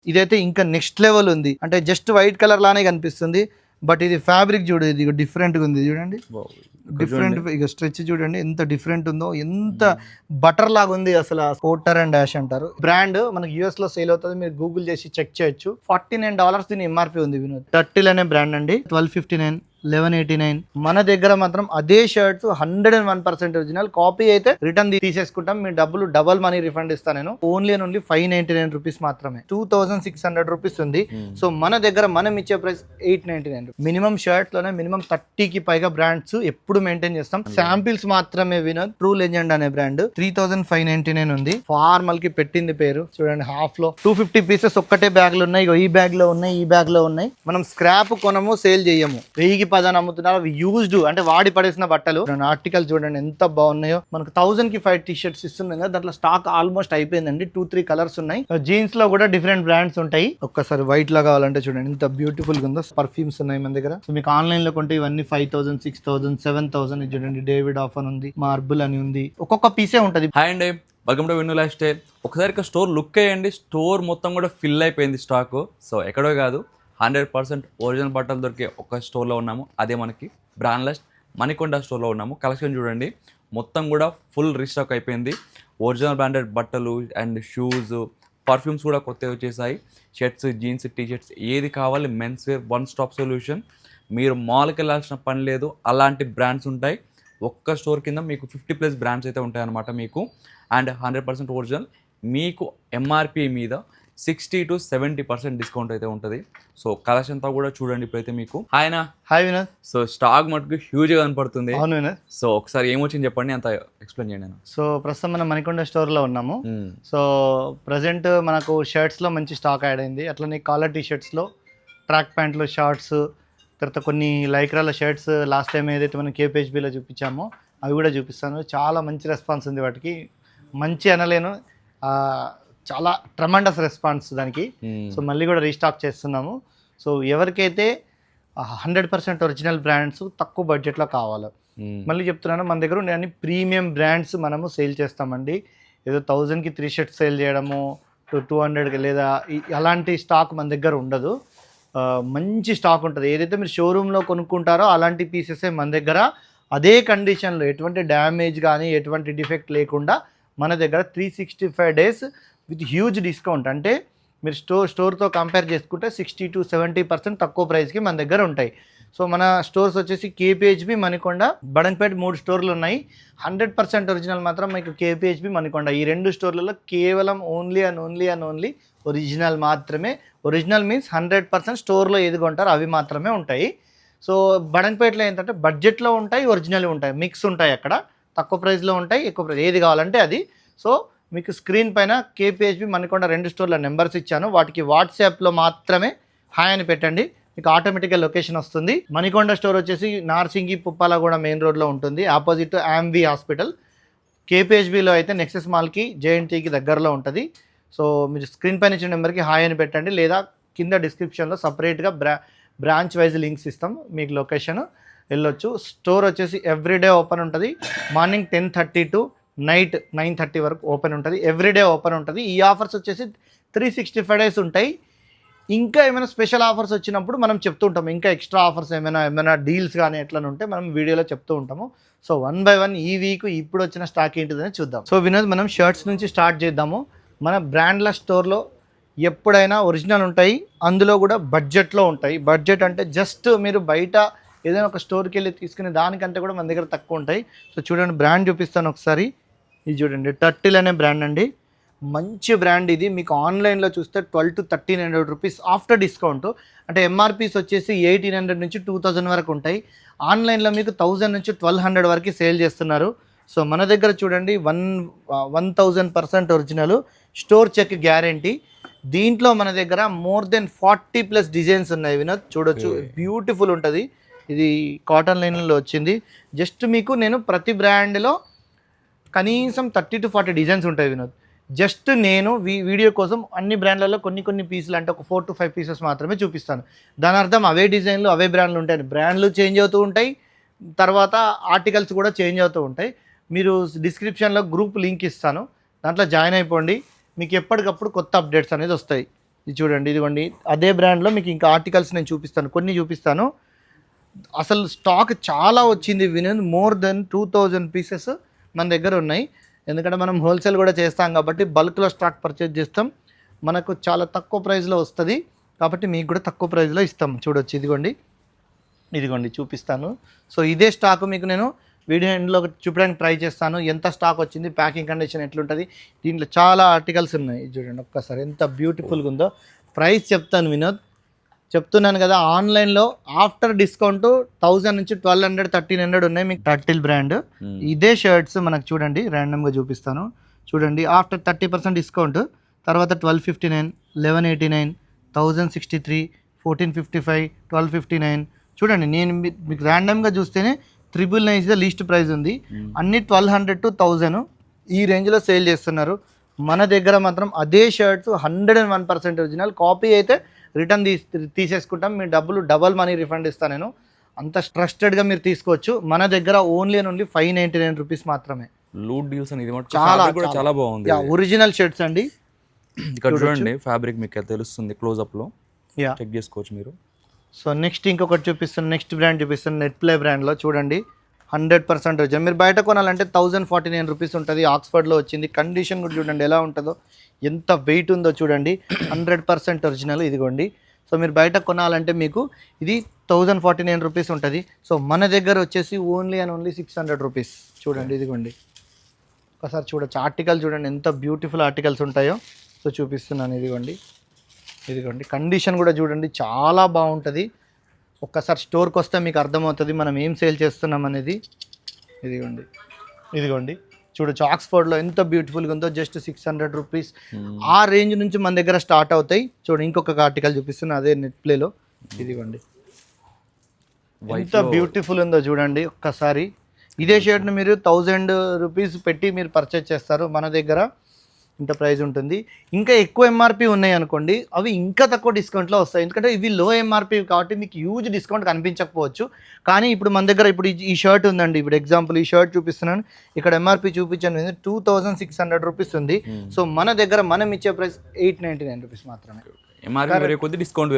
ఇదైతే ఇంకా next level ఉంది. అంటే జస్ట్ వైట్ కలర్ లానే కనిపిస్తుంది, బట్ ఇది ఫ్యాబ్రిక్ చూడు, ఇది డిఫరెంట్గా ఉంది చూడండి. డిఫరెంట్ ఇక స్ట్రెచ్ చూడండి ఎంత డిఫరెంట్ ఉందో, ఎంత బటర్ లాగా ఉంది అసలు. స్పోర్టర్ అండ్ డాష్ అంటారు బ్రాండ్, మనకి యూఎస్ లో సేల్ అవుతుంది, మీరు గూగుల్ చేసి చెక్ చేయొచ్చు. $49 దీని ఎంఆర్పి ఉంది వినోద్. టర్టిల్ అనే బ్రాండ్ అండి. 1259, 1189. మన దగ్గర మాత్రం అదే షర్ట్స్ 101% ఒరిజినల్. కాపీ అయితే రిటర్న్ తీసేసుకుంటాం, మీ డబ్బులు డబల్ మనీ రిఫండ్ ఇస్తాను నేను. ఓన్లీ అండ్ ఓన్లీ 599 రూపీస్ మాత్రమే. 2600 రూపీస్ ఉంది. సో మన దగ్గర మనం ఇచ్చే ప్రైస్ 899. మినిమం షర్ట్ లోనే మినిమం 30కి పైగా బ్రాండ్స్ ఎప్పుడు మెయింటైన్ చేస్తాం. శాంపిల్స్ మాత్రమే వినోద్. ట్రూ లెజెండ్ అనే బ్రాండ్ 3599 ఉంది. ఫార్మల్ కి పెట్టింది పేరు చూడండి. హాఫ్ లో 250 పీసెస్ ఒక్కటే బ్యాగ్ లో ఉన్నాయి. ఈ బ్యాగ్ లో ఉన్నాయి, ఈ బ్యాగ్ లో ఉన్నాయి. మనం స్క్రాప్ కొనము, సేల్ చేయము. 1000 అమ్ముతున్నారు. అవి యూజ్డ్ అంటే వాడి పడేసిన బట్టలు. ఆర్టికల్ చూడండి ఎంత బాగున్నాయో. మనకు 1000కి 5 టీ షర్ట్స్ ఇస్తున్నాం కదా, దాంట్లో స్టాక్ ఆల్మోస్ట్ అయిపోయిందండి. 2-3 కలర్స్ ఉన్నాయి. జీన్స్ లో కూడా డిఫరెంట్ బ్రాండ్స్ ఉంటాయి. ఒక్కసారి వైట్ లో కావాలంటే చూడండి ఎంత బ్యూటిఫుల్ గా ఉందో. పర్ఫ్యూమ్స్ ఉన్నాయి మన దగ్గర. సో మీకు ఆన్లైన్ లో కొంటే ఇవన్నీ 5000, 6000, 7000. చూడండి డేవిడ్ ఆఫర్ ఉంది, మార్బుల్ అని ఉంది. ఒక్కొక్క పీసే ఉంటది. హాయ్ అండి, welcome to Vinnu lifestyle. ఒకసారి స్టోర్ లుక్ అయ్యండి. స్టోర్ మొత్తం కూడా ఫిల్ అయిపోయింది స్టాక్. సో ఎక్కడో కాదు, 100% ఒరిజినల్ బట్టలు దొరికే ఒక స్టోర్లో ఉన్నాము. అదే మనకి బ్రాండ్లెస్ మణికొండ స్టోర్లో ఉన్నాము. కలెక్షన్ చూడండి మొత్తం కూడా ఫుల్ రీస్టాక్ అయిపోయింది. ఒరిజినల్ బ్రాండెడ్ బట్టలు అండ్ షూస్, పర్ఫ్యూమ్స్ కూడా కొత్తవి వచ్చేసాయి. షర్ట్స్, జీన్స్, టీ షర్ట్స్ ఏది కావాలి men's wear one stop solution. మీరు మాల్కి వెళ్ళాల్సిన పని లేదు, అలాంటి బ్రాండ్స్ ఉంటాయి. ఒక్క స్టోర్ కింద మీకు 50+ బ్రాండ్స్ అయితే ఉంటాయి అన్నమాట మీకు. And 100% original. మీకు ఎంఆర్పి మీద 60 to 70% డిస్కౌంట్ అయితే ఉంటుంది. సో కలెక్షన్ అంతా కూడా చూడండి ఇప్పుడైతే మీకు. హాయ్ వినోద్. సో స్టాక్ మటుకు హ్యూజ్గా కనపడుతుంది. అవును వినోద్. సో ఒకసారి ఏమొచ్చింది చెప్పండి, అంత ఎక్స్ప్లెయిన్ చేయండి. సో ప్రస్తుతం మనం మణికొండ స్టోర్లో ఉన్నాము. సో ప్రజెంట్ మనకు షర్ట్స్లో మంచి స్టాక్ యాడ్ అయింది. అట్లనే కాలర్ టీ షర్ట్స్లో, ట్రాక్ ప్యాంట్లు, షార్ట్స్, తర్వాత కొన్ని లైక్రాల షర్ట్స్ లాస్ట్ టైం ఏదైతే మనం కేపీహెచ్బీలో చూపించామో అవి కూడా చూపిస్తాను. చాలా మంచి రెస్పాన్స్ ఉంది వాటికి. మంచి అనలేను, చాలా ట్రమండస్ రెస్పాన్స్ దానికి. సో మళ్ళీ కూడా రీస్టాక్ చేస్తున్నాము. సో ఎవరికైతే 100% ఒరిజినల్ బ్రాండ్స్ తక్కువ బడ్జెట్లో కావాలో, మళ్ళీ చెప్తున్నాను, మన దగ్గర అన్ని ప్రీమియం బ్రాండ్స్ మనము సేల్ చేస్తామండి. ఏదో 1000కి 3 షర్ట్స్ సేల్ చేయడము, 200కి లేదా అలాంటి స్టాక్ మన దగ్గర ఉండదు. మంచి స్టాక్ ఉంటుంది. ఏదైతే మీరు షోరూంలో కొనుక్కుంటారో అలాంటి పీసెసే మన దగ్గర అదే కండిషన్లో, ఎటువంటి డ్యామేజ్ కానీ ఎటువంటి డిఫెక్ట్ లేకుండా మన దగ్గర 365 days విత్ హ్యూజ్ డిస్కౌంట్. అంటే మీరు స్టోర్తో కంపేర్ చేసుకుంటే 60 to 70% తక్కువ ప్రైస్కి మన దగ్గర ఉంటాయి. సో మన స్టోర్స్ వచ్చేసి కేపీహెచ్బీ, మణికొండ, బడంగపేట 3 స్టోర్లు ఉన్నాయి. 100% ఒరిజినల్ మాత్రం మీకు కేపీహెచ్బీ, మణికొండ ఈ 2 స్టోర్లలో కేవలం ఓన్లీ ఒరిజినల్ మాత్రమే. ఒరిజినల్ మీన్స్ 100% స్టోర్లో ఏది కొంటారో అవి మాత్రమే ఉంటాయి. సో బడంగపేటలో ఏంటంటే బడ్జెట్లో ఉంటాయి, ఒరిజినల్ ఉంటాయి, మిక్స్ ఉంటాయి. అక్కడ తక్కువ ప్రైస్లో ఉంటాయి, ఎక్కువ ప్రైస్, ఏది కావాలంటే అది. సో మీకు స్క్రీన్ పైన కేపీహెచ్బీ, మణికొండ 2 స్టోర్ల నెంబర్స్ ఇచ్చాను. వాటికి వాట్సాప్లో మాత్రమే హాయ్ అని పెట్టండి, మీకు ఆటోమేటిక్గా లొకేషన్ వస్తుంది. మణికొండ స్టోర్ వచ్చేసి నార్సింగి, పుప్పాలగూడ మెయిన్ రోడ్లో ఉంటుంది, ఆపోజిట్ ఆమ్వి హాస్పిటల్. కేపీహెచ్బీలో అయితే నెక్సెస్ మాల్కి, జేఎన్టీకి దగ్గరలో ఉంటుంది. సో మీరు స్క్రీన్ పైన ఇచ్చిన నెంబర్కి హాయ్ అని పెట్టండి, లేదా కింద డిస్క్రిప్షన్లో సపరేట్గా బ్రాంచ్ వైజ్ లింక్స్ ఇస్తాం, మీకు లొకేషన్ వెళ్ళొచ్చు. స్టోర్ వచ్చేసి ఎవ్రీడే ఓపెన్ ఉంటుంది. మార్నింగ్ 10:30 to నైట్ 9:30 వరకు ఓపెన్ ఉంటుంది. ఎవ్రీడే ఓపెన్ ఉంటుంది. ఈ ఆఫర్స్ వచ్చేసి 365 days ఉంటాయి. ఇంకా ఏమైనా స్పెషల్ ఆఫర్స్ వచ్చినప్పుడు మనం చెప్తూ ఉంటాము. ఇంకా ఎక్స్ట్రా ఆఫర్స్ ఏమైనా డీల్స్ కానీ ఎట్లా ఉంటే మనం వీడియోలో చెప్తూ ఉంటాము. సో 1 by 1 ఈ వీక్ ఇప్పుడు వచ్చిన స్టాక్ ఏంటిదని చూద్దాం. సో వినోద్, మనం షర్ట్స్ నుంచి స్టార్ట్ చేద్దాము. మన బ్రాండ్ల స్టోర్లో ఎప్పుడైనా ఒరిజినల్ ఉంటాయి, అందులో కూడా బడ్జెట్లో ఉంటాయి. బడ్జెట్ అంటే జస్ట్ మీరు బయట ఏదైనా ఒక స్టోర్కి వెళ్ళి తీసుకునే దానికంటే కూడా మన దగ్గర తక్కువ ఉంటాయి. సో చూడండి, బ్రాండ్ చూపిస్తాను ఒకసారి. ఇది చూడండి, టర్టిల్ అనే బ్రాండ్ అండి. మంచి బ్రాండ్ ఇది. మీకు ఆన్లైన్లో చూస్తే 1200 to 1300 రూపీస్ ఆఫ్టర్ డిస్కౌంట్. అంటే ఎంఆర్పీస్ వచ్చేసి 1800 నుంచి 2000 వరకు ఉంటాయి. ఆన్లైన్లో మీకు 1000 నుంచి 1200 వరకు సేల్ చేస్తున్నారు. సో మన దగ్గర చూడండి 1000% ఒరిజినల్, స్టోర్ చెక్ గ్యారంటీ. దీంట్లో మన దగ్గర మోర్ దెన్ 40+ డిజైన్స్ ఉన్నాయి వినోద్, చూడొచ్చు. బ్యూటిఫుల్ ఉంటుంది. ఇది కాటన్ లైన్లో వచ్చింది. జస్ట్ మీకు నేను ప్రతి బ్రాండ్లో కనీసం 30 to 40 డిజైన్స్ ఉంటాయి వినోద్. జస్ట్ నేను వీడియో కోసం అన్ని బ్రాండ్లలో కొన్ని పీసులు, అంటే ఒక 4 to 5 పీసెస్ మాత్రమే చూపిస్తాను. దాని అర్థం అవే డిజైన్లు, అవే బ్రాండ్లు ఉంటాయి. బ్రాండ్లు చేంజ్ అవుతూ ఉంటాయి, తర్వాత ఆర్టికల్స్ కూడా చేంజ్ అవుతూ ఉంటాయి. మీరు డిస్క్రిప్షన్లో గ్రూప్ లింక్ ఇస్తాను, దాంట్లో జాయిన్ అయిపోండి. మీకు ఎప్పటికప్పుడు కొత్త అప్డేట్స్ అనేది వస్తాయి. ఇది చూడండి, ఇదిగోండి అదే బ్రాండ్లో మీకు ఇంకా ఆర్టికల్స్ నేను చూపిస్తాను, కొన్ని చూపిస్తాను. అసలు స్టాక్ చాలా వచ్చింది వినోద్, మోర్ దెన్ 2000 పీసెస్ మన దగ్గర ఉన్నాయి. ఎందుకంటే మనం హోల్సేల్ కూడా చేస్తాం కాబట్టి బల్క్లో స్టాక్ పర్చేజ్ చేస్తాం, మనకు చాలా తక్కువ ప్రైస్లో వస్తుంది కాబట్టి మీకు కూడా తక్కువ ప్రైస్లో ఇస్తాం. చూడొచ్చు, ఇదిగోండి చూపిస్తాను. సో ఇదే స్టాక్ మీకు నేను వీడియో ఎండ్లో చూపడానికి ట్రై చేస్తాను, ఎంత స్టాక్ వచ్చింది, ప్యాకింగ్ కండిషన్ ఎట్లుంటుంది. దీంట్లో చాలా ఆర్టికల్స్ ఉన్నాయి, చూడండి ఒక్కసారి ఎంత బ్యూటిఫుల్గా ఉందో. ప్రైస్ చెప్తాను వినోద్, చెప్తున్నాను కదా, ఆన్లైన్లో ఆఫ్టర్ డిస్కౌంట్ 1000 నుంచి 1200 1300 ఉన్నాయి మీకు. టర్టిల్ బ్రాండ్ ఇదే షర్ట్స్ మనకు చూడండి, ర్యాండమ్గా చూపిస్తాను. చూడండి ఆఫ్టర్ 30% డిస్కౌంట్ తర్వాత 1259, 1189, 1063, 1455, 1259. చూడండి నేను మీకు ర్యాండమ్గా చూస్తేనే 999 ఇస్ ద లీస్ట్ ప్రైస్ ఉంది. అన్ని 1200 to 1000 ఈ రేంజ్లో సేల్ చేస్తున్నారు. మన దగ్గర మాత్రం అదే షర్ట్స్ 101% ఒరిజినల్, కాపీ అయితే రిటర్న్ తీసేసుకుంటాం, మీ డబ్బులు డబల్ మనీ రిఫండ్ ఇస్తాను నేను. అంత ట్రస్టెడ్గా మీరు తీసుకోవచ్చు. మన దగ్గర ఓన్లీ 599 రూపీస్ మాత్రమే. లూట్ డీల్స్ అని ఇది చాలా కూడా చాలా బాగుంది. ఒరిజినల్ షర్ట్స్ అండి. ఇక్కడ చూడండి ఫ్యాబ్రిక్ మీకు తెలుస్తుంది క్లోజ్అప్లో, చెక్ చేసుకోవచ్చు మీరు. సో నెక్స్ట్ ఇంకొకటి చూపిస్తాను, నెక్స్ట్ బ్రాండ్ చూపిస్తాను, నెట్ ప్లే బ్రాండ్లో చూడండి 100% ఒరిజినల్. మీరు బయట కొనాలంటే 1049 రూపీస్ ఉంటుంది, ఆక్స్ఫర్డ్లో వచ్చింది. కండిషన్ కూడా చూడండి ఎలా ఉంటుందో, ఎంత వెయిట్ ఉందో చూడండి, 100% ఒరిజినల్. ఇదిగోండి, సో మీరు బయట కొనాలంటే మీకు ఇది 1049 రూపీస్ ఉంటుంది. సో మన దగ్గర వచ్చేసి ఓన్లీ 600 రూపీస్. చూడండి ఇదిగోండి, ఒకసారి చూడొచ్చు ఆర్టికల్ చూడండి ఎంత బ్యూటిఫుల్ ఆర్టికల్స్ ఉంటాయో. సో చూపిస్తున్నాను, ఇదిగోండి కండిషన్ కూడా చూడండి చాలా బాగుంటుంది. ఒక్కసారి స్టోర్కి వస్తే మీకు అర్థమవుతుంది మనం ఏం సేల్ చేస్తున్నాం అనేది. ఇదిగోండి చూడొచ్చు ఆక్స్ఫర్డ్లో ఎంత బ్యూటిఫుల్గా ఉందో, జస్ట్ 600 రూపీస్ ఆ రేంజ్ నుంచి మన దగ్గర స్టార్ట్ అవుతాయి. చూడండి ఇంకొక ఆర్టికల్ చూపిస్తున్నా అదే నెట్ ప్లేలో, ఇదిగోండి ఎంత బ్యూటిఫుల్ ఉందో చూడండి ఒక్కసారి. ఇదే షర్ట్ని మీరు 1000 రూపీస్ పెట్టి మీరు పర్చేజ్ చేస్తారు, మన దగ్గర ఇంత ప్రైస్ ఉంటుంది. ఇంకా ఎక్కువ ఎంఆర్పి ఉన్నాయి అనుకోండి, అవి ఇంకా తక్కువ డిస్కౌంట్లో వస్తాయి. ఎందుకంటే ఇవి లో ఎంఆర్పి కాబట్టి మీకు హ్యూజ్ డిస్కౌంట్ కనిపించకపోవచ్చు. కానీ ఇప్పుడు మన దగ్గర ఇప్పుడు ఈ షర్ట్ ఉందండి, ఇప్పుడు ఎగ్జాంపుల్ ఈ షర్ట్ చూపిస్తున్నాను, ఇక్కడ ఎంఆర్పి చూపించాను 2600 రూపీస్ ఉంది. సో మన దగ్గర మనం ఇచ్చే ప్రైస్ 899 రూపీస్ మాత్రమే. డిస్కౌంట్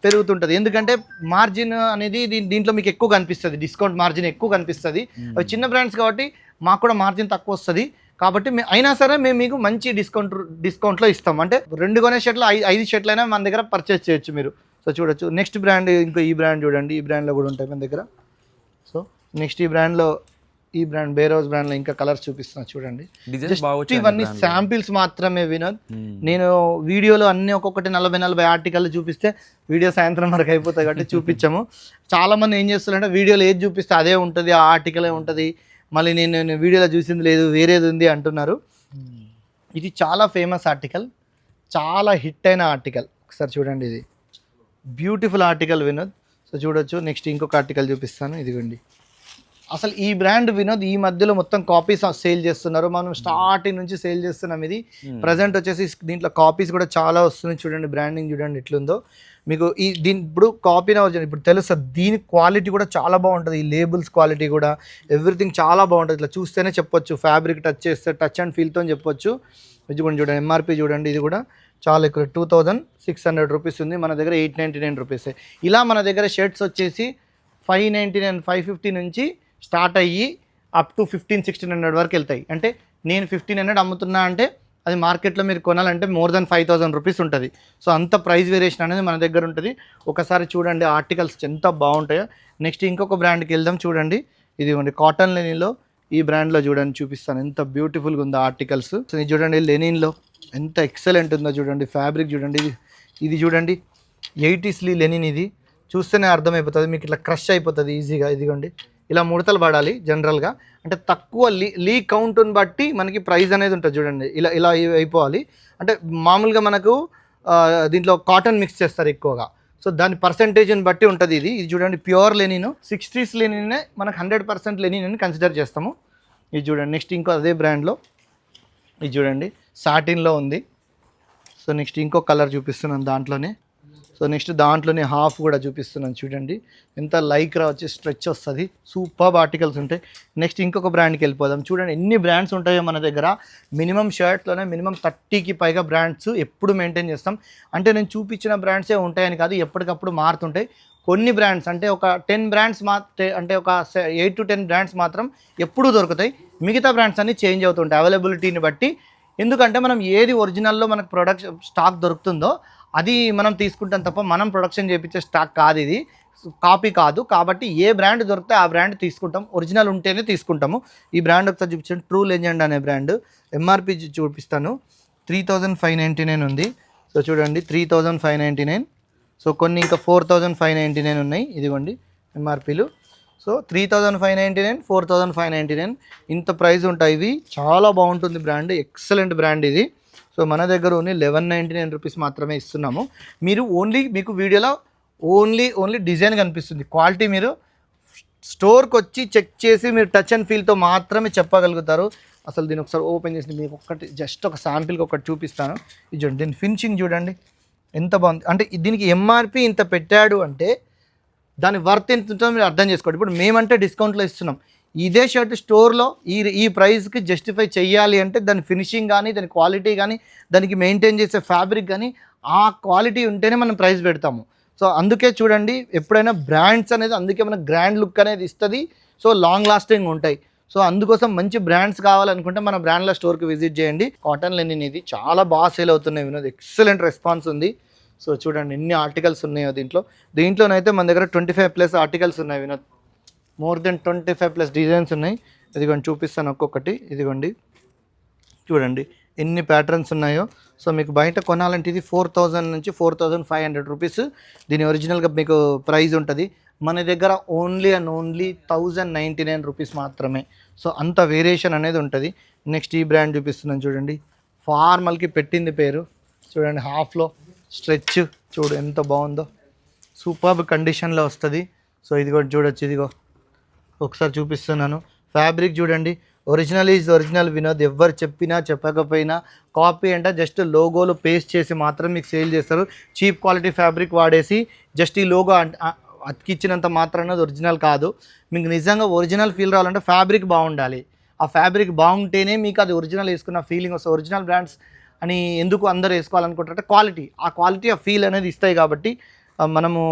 పెరుగుతుంటుంది, ఎందుకంటే మార్జిన్ అనేది దీంట్లో మీకు ఎక్కువ కనిపిస్తుంది, డిస్కౌంట్ మార్జిన్ ఎక్కువ కనిపిస్తుంది. అవి చిన్న బ్రాండ్స్ కాబట్టి మాకు కూడా మార్జిన్ తక్కువ వస్తుంది కాబట్టి అయినా సరే మేము మీకు మంచి డిస్కౌంట్లో ఇస్తాం. అంటే 2 కొనే షర్ట్లు 5 షర్ట్లు అయినా మన దగ్గర పర్చేస్ చేయొచ్చు మీరు. సో చూడొచ్చు నెక్స్ట్ బ్రాండ్, ఇంకో ఈ బ్రాండ్ చూడండి, ఈ బ్రాండ్లో కూడా ఉంటాయి మన దగ్గర. సో నెక్స్ట్ ఈ బ్రాండ్ బేరోజ్ బ్రాండ్లో ఇంకా కలర్స్ చూపిస్తున్నా చూడండి. ఇవన్నీ శాంపిల్స్ మాత్రమే వినోద్. నేను వీడియోలో అన్ని ఒక్కొక్కటి 40 ఆర్టికల్ చూపిస్తే వీడియో సాయంత్రం వరకు అయిపోతాయి కాబట్టి చూపించాము. చాలామంది ఏం చేస్తారంటే వీడియోలో ఏది చూపిస్తే అదే ఉంటుంది, ఆ ఆర్టికలే ఉంటుంది, మళ్ళీ నేను వీడియోలో చూసింది లేదు వేరేది ఉంది అంటున్నారు. ఇది చాలా ఫేమస్ ఆర్టికల్, చాలా హిట్ అయిన ఆర్టికల్. ఒకసారి చూడండి, ఇది బ్యూటిఫుల్ ఆర్టికల్ వినోద్. సో చూడొచ్చు నెక్స్ట్ ఇంకొక ఆర్టికల్ చూపిస్తాను, ఇదిగోండి. అసలు ఈ బ్రాండ్ వినోద్ ఈ మధ్యలో మొత్తం కాపీస్ సేల్ చేస్తున్నారు, మనం స్టార్టింగ్ నుంచి సేల్ చేస్తున్నాం. ఇది ప్రజెంట్ వచ్చేసి దీంట్లో కాపీస్ కూడా చాలా వస్తున్నాయి. చూడండి బ్రాండింగ్ చూడండి ఎట్లుందో మీకు. ఇప్పుడు కాపీనే వచ్చింది, ఇప్పుడు తెలుస్తుంది దీని క్వాలిటీ కూడా చాలా బాగుంటుంది, ఈ లేబుల్స్ క్వాలిటీ కూడా ఎవ్రీథింగ్ చాలా బాగుంటుంది. ఇట్లా చూస్తేనే చెప్పొచ్చు, ఫ్యాబ్రిక్ టచ్ చేస్తే టచ్ అండ్ ఫీల్తో చెప్పొచ్చు. చూడండి ఎంఆర్పి చూడండి, ఇది కూడా చాలా ఎక్కువ 2600 రూపీస్ ఉంది, మన దగ్గర 899 రూపీసే. ఇలా మన దగ్గర షర్ట్స్ వచ్చేసి 599 550 నుంచి స్టార్ట్ అయ్యి అప్ టు 1500-1600 వరకు వెళ్తాయి. అంటే నేను 1500 అమ్ముతున్నా అంటే అది మార్కెట్లో మీరు కొనాలంటే మోర్ దెన్ 5000 రూపీస్ ఉంటుంది. సో అంత ప్రైస్ వేరియేషన్ అనేది మన దగ్గర ఉంటుంది. ఒకసారి చూడండి ఆర్టికల్స్ ఎంత బాగుంటాయో. నెక్స్ట్ ఇంకొక బ్రాండ్కి వెళ్దాం, చూడండి ఇదిగోండి కాటన్ లెనిన్లో ఈ బ్రాండ్లో చూడండి చూపిస్తాను ఎంత బ్యూటిఫుల్గా ఉందో ఆర్టికల్స్. ఇది చూడండి లెనిన్లో ఎంత ఎక్సలెంట్ ఉందో చూడండి, ఫ్యాబ్రిక్ చూడండి, ఇది చూడంండి 80s లెనిన్. ఇది చూస్తేనే అర్థమైపోతుంది మీకు, ఇట్లా క్రష్ అయిపోతుంది ఈజీగా. ఇదిగోండి ఇలా ముడతలు పడాలి జనరల్గా, అంటే తక్కువ లీ కౌంట్ని బట్టి మనకి ప్రైస్ అనేది ఉంటుంది. చూడండి ఇలా అయిపోవాలి. అంటే మామూలుగా మనకు దీంట్లో కాటన్ మిక్స్ చేస్తారు ఎక్కువగా, సో దాని పర్సంటేజ్ని బట్టి ఉంటుంది. ఇది చూడండి ప్యూర్ లెనిన్, 60s లెనిన్నే మనకు 100% లెనిన్ అని కన్సిడర్ చేస్తాము. ఇది చూడండి నెక్స్ట్ ఇంకో అదే బ్రాండ్లో ఇది చూడండి సాటిన్లో ఉంది. సో నెక్స్ట్ ఇంకో కలర్ చూపిస్తున్నాను దాంట్లోనే. సో నెక్స్ట్ దాంట్లోనే హాఫ్ కూడా చూపిస్తున్నాను చూడండి, ఎంత లైక్రా వచ్చి స్ట్రెచ్ వస్తుంది, సూపర్ ఆర్టికల్స్ ఉంటాయి. నెక్స్ట్ ఇంకొక బ్రాండ్కి వెళ్ళిపోదాం. చూడండి ఎన్ని బ్రాండ్స్ ఉంటాయో మన దగ్గర. మినిమం షర్ట్లోనే మినిమం 30కి పైగా బ్రాండ్స్ ఎప్పుడు మెయింటైన్ చేస్తాం. అంటే నేను చూపించిన బ్రాండ్సే ఉంటాయని కాదు, ఎప్పటికప్పుడు మారుతుంటాయి. కొన్ని బ్రాండ్స్ అంటే ఒక 10 బ్రాండ్స్ అంటే ఒక 8 to 10 బ్రాండ్స్ మాత్రం ఎప్పుడూ దొరుకుతాయి. మిగతా బ్రాండ్స్ అన్నీ చేంజ్ అవుతుంటాయి అవైలబిలిటీని బట్టి. ఎందుకంటే మనం ఏది ఒరిజినల్లో మనకు ప్రొడక్షన్ స్టాక్ దొరుకుతుందో అది మనం తీసుకుంటాం తప్ప మనం ప్రొడక్షన్ చేయించే స్టాక్ కాదు, ఇది కాపీ కాదు. కాబట్టి ఏ బ్రాండ్ దొరికితే ఆ బ్రాండ్ తీసుకుంటాం, ఒరిజినల్ ఉంటేనే తీసుకుంటాము. ఈ బ్రాండ్ ఒకసారి చూపించండి, ట్రూ లెజెండ్ అనే బ్రాండ్. ఎంఆర్పి చూపిస్తాను, 3599 ఉంది. సో చూడండి 3599. సో కొన్ని ఇంకా 4599 ఉన్నాయి, ఇదిగోండి ఎంఆర్పీలు. సో 3599, 4599 ఇంత ప్రైస్ ఉంటాయి. ఇవి చాలా బాగుంటుంది బ్రాండ్, ఎక్సలెంట్ బ్రాండ్ ఇది. సో మన దగ్గర ఓన్లీ 1199 రూపీస్ మాత్రమే ఇస్తున్నాము. మీరు మీకు వీడియోలో ఓన్లీ డిజైన్ కనిపిస్తుంది, క్వాలిటీ మీరు స్టోర్కి వచ్చి చెక్ చేసి మీరు టచ్ అండ్ ఫీల్తో మాత్రమే చెప్పగలుగుతారు. అసలు దీన్ని ఒకసారి ఓపెన్ చేసి మీకు ఒకటి జస్ట్ ఒక శాంపిల్కి ఒకటి చూపిస్తాను. ఇది చూడండి, దీని ఫినిషింగ్ చూడండి ఎంత బాగుంది. అంటే దీనికి ఎంఆర్పి ఇంత పెట్టాడు అంటే దాని వర్త్ ఎంత ఉంటుందో మీరు అర్థం చేసుకోండి. ఇప్పుడు మేమంటే డిస్కౌంట్లో ఇస్తున్నాం, ఇదే షర్ట్ స్టోర్లో ఈ ప్రైస్కి జస్టిఫై చేయాలి అంటే దాని ఫినిషింగ్ కానీ, దాని క్వాలిటీ కానీ, దానికి మెయింటైన్ చేసే ఫ్యాబ్రిక్ కానీ ఆ క్వాలిటీ ఉంటేనే మనం ప్రైస్ పెడతాము. సో అందుకే చూడండి, ఎప్పుడైనా బ్రాండ్స్ అనేది అందుకే మనకు గ్రాండ్ లుక్ అనేది ఇస్తుంది. సో లాంగ్ లాస్టింగ్ ఉంటాయి. సో అందుకోసం మంచి బ్రాండ్స్ కావాలనుకుంటే మన బ్రాండ్ల స్టోర్కి విజిట్ చేయండి. కాటన్ లెనిన్ ఇది చాలా బాగా సేల్ అవుతున్నాయి వినోద్, ఎక్సలెంట్ రెస్పాన్స్ ఉంది. సో చూడండి ఎన్ని ఆర్టికల్స్ ఉన్నాయో దీంట్లోనైతే మన దగ్గర 25+ ఆర్టికల్స్ ఉన్నాయి వినోద్, మోర్ దెన్ 25+ డిజైన్స్ ఉన్నాయి. ఇదిగోండి చూపిస్తాను ఒక్కొక్కటి. ఇదిగోండి చూడండి ఎన్ని ప్యాటర్న్స్ ఉన్నాయో. సో మీకు బయట కొనాలంటే ఇది 4000 నుంచి 4500 రూపీస్ దీని ఒరిజినల్గా మీకు ప్రైస్ ఉంటుంది. మన దగ్గర ఓన్లీ 1099 రూపీస్ మాత్రమే. సో అంత వేరియేషన్ అనేది ఉంటుంది. నెక్స్ట్ ఈ బ్రాండ్ చూపిస్తున్నాను చూడండి, ఫార్మల్కి పెట్టింది పేరు చూడండి, హాఫ్లో స్ట్రెచ్ చూడు ఎంత బాగుందో, సూపర్బ్ కండిషన్లో వస్తుంది. సో ఇది కూడా చూడొచ్చు, ఇదిగో ఒకసారి చూపిస్తున్నాను. ఫ్యాబ్రిక్ చూడండి, ఒరిజినల్ ఈజ్ ఒరిజినల్ వినోద్, ఎవరు చెప్పినా చెప్పకపోయినా కాపీ అంటే జస్ట్ లోగోలో పేస్ట్ చేసి మాత్రం మీకు సేల్ చేస్తారు. చీప్ క్వాలిటీ ఫ్యాబ్రిక్ వాడేసి జస్ట్ ఈ లోగో అతికిచ్చినంత మాత్రాన ఒరిజినల్ కాదు. మీకు నిజంగా ఒరిజినల్ ఫీల్ రావాలంటే ఫ్యాబ్రిక్ బాగుండాలి. ఆ ఫ్యాబ్రిక్ బాగుంటేనే మీకు అది ఒరిజినల్ వేసుకున్న ఫీలింగ్ వస్తుంది. ఒరిజినల్ బ్రాండ్స్ అని ఎందుకు అందరూ వేసుకోవాలనుకుంటారంటే క్వాలిటీ, ఆ క్వాలిటీ ఆ ఫీల్ అనేది ఇస్తాయి కాబట్టి మనము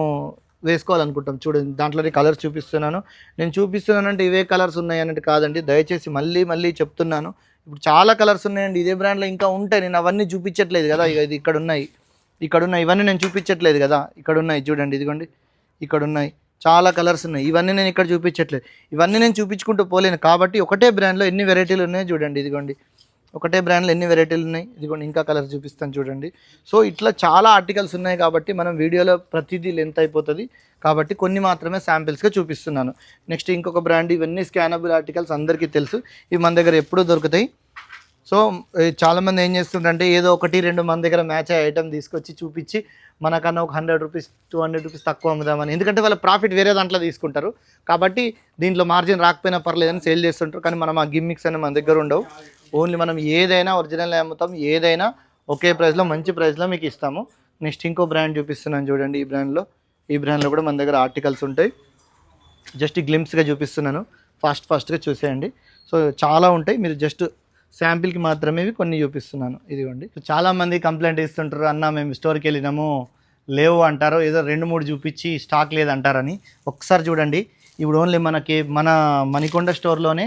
వేసుకోవాలనుకుంటాం. చూడండి దాంట్లోనే కలర్స్ చూపిస్తున్నాను. నేను చూపిస్తున్నానంటే ఇవే కలర్స్ ఉన్నాయి అన్నట్టు కాదండి, దయచేసి మళ్ళీ చెప్తున్నాను. ఇప్పుడు చాలా కలర్స్ ఉన్నాయండి ఇదే బ్రాండ్లో, ఇంకా ఉంటాయి. నేను అవన్నీ చూపించట్లేదు కదా, ఇది ఇక్కడ ఉన్నాయి ఇవన్నీ నేను చూపించట్లేదు కదా, ఇక్కడ ఉన్నాయి చూడండి, ఇదిగోండి ఇక్కడ ఉన్నాయి చాలా కలర్స్ ఉన్నాయి. ఇవన్నీ నేను ఇక్కడ చూపించట్లేదు, ఇవన్నీ నేను చూపించుకుంటూ పోలేను కాబట్టి ఒకటే బ్రాండ్లో ఎన్ని వెరైటీలు ఉన్నాయో చూడండి. ఇదిగోండి ఒకటే బ్రాండ్లో ఎన్ని వెరైటీలు ఉన్నాయి, ఇదిగోండి ఇంకా కలర్స్ చూపిస్తాను చూడండి. సో ఇట్లా చాలా ఆర్టికల్స్ ఉన్నాయి కాబట్టి మనం వీడియోలో ప్రతిదీ లెంత్ అయిపోతుంది కాబట్టి కొన్ని మాత్రమే శాంపిల్స్గా చూపిస్తున్నాను. నెక్స్ట్ ఇంకొక బ్రాండ్, ఇవన్నీ స్కానబుల్ ఆర్టికల్స్ అందరికీ తెలుసు, ఇవి మన దగ్గర ఎప్పుడూ దొరుకుతాయి. సో చాలామంది ఏం చేస్తుంటారంటే ఏదో 1-2 మన దగ్గర మ్యాచ్ అయ్యే ఐటమ్ తీసుకొచ్చి చూపించి మనకన్నా ఒక 100 రూపీస్ 200 రూపీస్ తక్కువ అమ్ముదామని, ఎందుకంటే వాళ్ళ ప్రాఫిట్ వేరే దాంట్లో తీసుకుంటారు కాబట్టి దీంట్లో మార్జిన్ రాకపోయినా పర్లేదని సేల్ చేస్తుంటారు. కానీ మనం ఆ గిమ్మిక్స్ అనేవి మన దగ్గర ఉండవు. ఓన్లీ మనం ఏదైనా ఒరిజినల్ అమ్ముతాం, ఏదైనా ఒకే ప్రైస్లో మంచి ప్రైస్లో మీకు ఇస్తాము. నెక్స్ట్ ఇంకో బ్రాండ్ చూపిస్తున్నాను చూడండి, ఈ బ్రాండ్లో కూడా మన దగ్గర ఆర్టికల్స్ ఉంటాయి. జస్ట్ గ్లిమ్స్గా చూపిస్తున్నాను, ఫాస్ట్గా చూసేయండి. సో చాలా ఉంటాయి, మీరు జస్ట్ శాంపిల్కి మాత్రమే కొన్ని చూపిస్తున్నాను. ఇదిగోండి చాలామంది కంప్లైంట్ ఇస్తుంటారు, అన్న మేము స్టోర్కి వెళ్ళినాము లేవు అంటారు, ఏదో 2-3 చూపించి స్టాక్ లేదంటారని. ఒకసారి చూడండి, ఇప్పుడు ఓన్లీ మన మణికొండ స్టోర్లోనే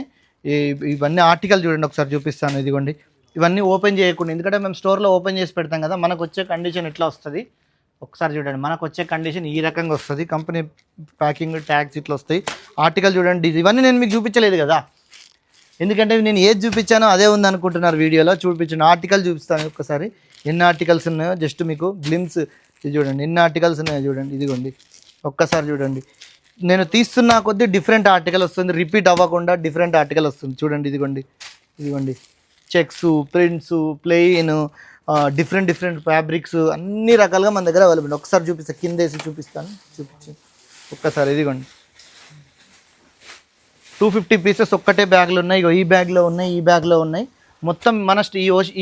ఇవన్నీ ఆర్టికల్ చూడండి, ఒకసారి చూపిస్తాను. ఇదిగోండి ఇవన్నీ ఓపెన్ చేయకుండా, ఎందుకంటే మేము స్టోర్లో ఓపెన్ చేసి పెడతాం కదా, మనకు వచ్చే కండిషన్ ఎట్లా వస్తుంది ఒకసారి చూడండి. మనకు వచ్చే కండిషన్ ఈ రకంగా వస్తుంది, కంపెనీ ప్యాకింగ్ ట్యాగ్స్ ఇట్లా వస్తాయి. ఆర్టికల్ చూడండి, ఇవన్నీ నేను మీకు చూపించలేదు కదా, ఎందుకంటే నేను ఏది చూపించానో అదే ఉంది అనుకుంటున్నారు. వీడియోలో చూపించిన ఆర్టికల్ చూపిస్తాను ఒక్కసారి, ఎన్ని ఆర్టికల్స్ ఉన్నాయో జస్ట్ మీకు గ్లిమ్స్ ఇది చూడండి, ఎన్ని ఆర్టికల్స్ ఉన్నాయో చూడండి. ఇదిగోండి ఒక్కసారి చూడండి, నేను తీస్తున్న కొద్దీ డిఫరెంట్ ఆర్టికల్ వస్తుంది, రిపీట్ అవ్వకుండా డిఫరెంట్ ఆర్టికల్ వస్తుంది చూడండి. ఇదిగోండి checks, prints, plain, different fabrics అన్ని రకాలుగా మన దగ్గర అవైలబుల్. ఒకసారి చూపిస్తాను, కింద వేసి చూపిస్తాను, ఒక్కసారి. ఇదిగోండి 250 పీసెస్ ఒక్కటే బ్యాగ్లో ఉన్నాయి, ఈ బ్యాగ్లో ఉన్నాయి, ఈ బ్యాగ్లో ఉన్నాయి. మొత్తం మన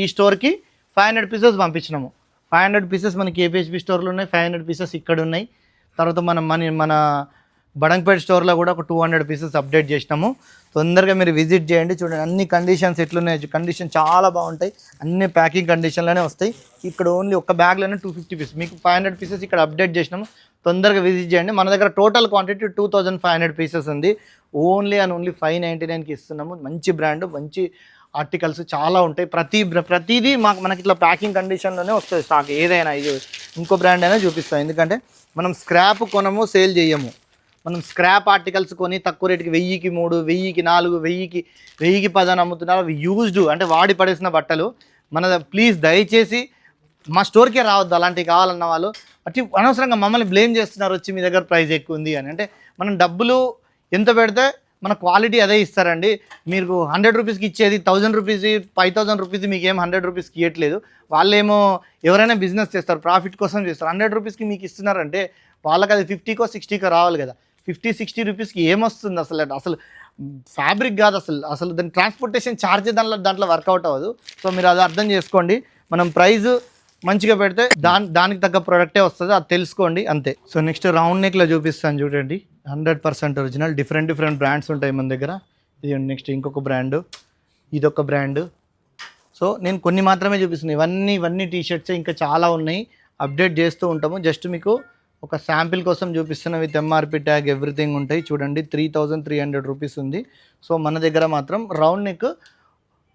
ఈ స్టోర్కి 500 పీసెస్ పంపించినాము. 500 పీసెస్ మనకి KPHP స్టోర్లో ఉన్నాయి, 500 పీసెస్ ఇక్కడ ఉన్నాయి. తర్వాత మన బడంగపేట స్టోర్లో కూడా ఒక 200 పీసెస్ అప్డేట్ చేసినాము. తొందరగా మీరు విజిట్ చేయండి. చూడండి అన్ని కండిషన్స్ ఎట్లున్నాయి, కండిషన్ చాలా బాగుంటాయి, అన్ని ప్యాకింగ్ కండిషన్లోనే వస్తాయి. ఇక్కడ ఓన్లీ ఒక బ్యాగ్లోనే 250 పీసెస్, మీకు 500 పీసెస్ ఇక్కడ అప్డేట్ చేసినాము. తొందరగా విజిట్ చేయండి. మన దగ్గర టోటల్ క్వాంటిటీ 2500 పీసెస్ ఉంది. ఓన్లీ 599కి ఇస్తున్నాము. మంచి బ్రాండ్, మంచి ఆర్టికల్స్ చాలా ఉంటాయి. ప్రతిదీ మనకి ఇట్లా ప్యాకింగ్ కండిషన్లోనే వస్తుంది స్టాక్. ఏదైనా ఇది ఇంకో బ్రాండ్ అయినా చూపిస్తాం. ఎందుకంటే మనం స్క్రాప్ కొనము, సేల్ చేయము. మనం స్క్రాప్ ఆర్టికల్స్ కొని తక్కువ రేటుకి 1000కి 3, 1000కి 4, 1000కి 10 అని అమ్ముతున్నారు. అవి యూజ్డ్ అంటే వాడి పడేసిన బట్టలు. ప్లీజ్ దయచేసి మా స్టోర్కే రావద్దు అలాంటివి కావాలన్న వాళ్ళు. అట్టి అనవసరంగా మమ్మల్ని బ్లేమ్ చేస్తున్నారు వచ్చి మీ దగ్గర ప్రైస్ ఎక్కువ ఉంది అని. అంటే మనం డబ్బులు ఎంత పెడితే మన క్వాలిటీ అదే ఇస్తారండి. మీరు 100 రూపీస్కి ఇచ్చేది 1000 రూపీస్, 5000 రూపీస్ మీకు ఏం 100 రూపీస్కి ఇవ్వట్లేదు. వాళ్ళేమో ఎవరైనా బిజినెస్ చేస్తారు, ప్రాఫిట్ కోసం చేస్తారు. 100 రూపీస్కి మీకు ఇస్తున్నారంటే వాళ్ళకి అది 50కో 60కో రావాలి కదా. 50-60 రూపీస్కి ఏమొస్తుంది అసలు ఫ్యాబ్రిక్ కాదు అసలు దాని ట్రాన్స్పోర్టేషన్ ఛార్జ్ దాంట్లో వర్కౌట్ అవ్వదు. సో మీరు అది అర్థం చేసుకోండి. మనం ప్రైస్ మంచిగా పెడితే దానికి తగ్గ ప్రోడక్టే వస్తుంది, అది తెలుసుకోండి అంతే. సో నెక్స్ట్ రౌండ్ నెక్లో చూపిస్తాను చూడండి. 100% ఒరిజినల్. డిఫరెంట్ బ్రాండ్స్ ఉంటాయి మన దగ్గర. ఇది నెక్స్ట్ ఇంకొక బ్రాండ్, ఇదొక బ్రాండ్. సో నేను కొన్ని మాత్రమే చూపిస్తున్నాను. ఇవన్నీ టీషర్ట్స్ ఇంకా చాలా ఉన్నాయి, అప్డేట్ చేస్తూ ఉంటాము. జస్ట్ మీకు ఒక శాంపిల్ కోసం చూపిస్తున్న విత్ MRP ట్యాగ్ ఎవ్రీథింగ్ ఉంటాయి. చూడండి 3300 రూపీస్ ఉంది. సో మన దగ్గర మాత్రం రౌండ్ నెక్